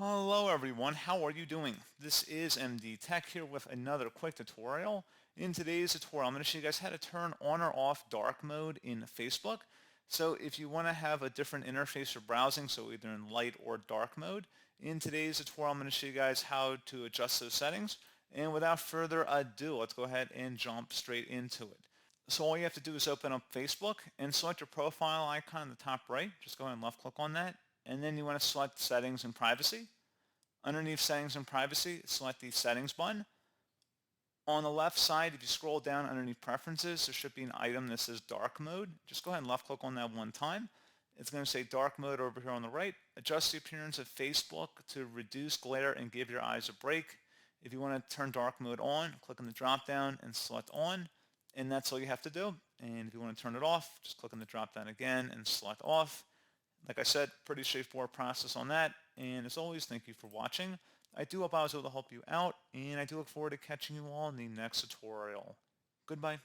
Hello everyone, how are you doing? This is MD Tech here with another quick tutorial. In today's tutorial, I'm going to show you guys how to turn on or off dark mode in Facebook. So if you want to have a different interface for browsing, so either in light or dark mode, in today's tutorial I'm going to show you guys how to adjust those settings. And without further ado, let's go ahead and jump straight into it. So all you have to do is open up Facebook and select your profile icon in the top right. Just go ahead and left click on that. And then you want to select Settings and Privacy. Underneath Settings and Privacy, select the Settings button. On the left side, if you scroll down underneath Preferences, there should be an item that says Dark Mode. Just go ahead and left click on that one time. It's going to say Dark Mode over here on the right. Adjust the appearance of Facebook to reduce glare and give your eyes a break. If you want to turn Dark Mode on, click on the drop down and select On. And that's all you have to do. And if you want to turn it off, just click on the drop down again and select Off. Like I said, pretty straightforward process on that. And as always, thank you for watching. I do hope I was able to help you out, and I do look forward to catching you all in the next tutorial. Goodbye.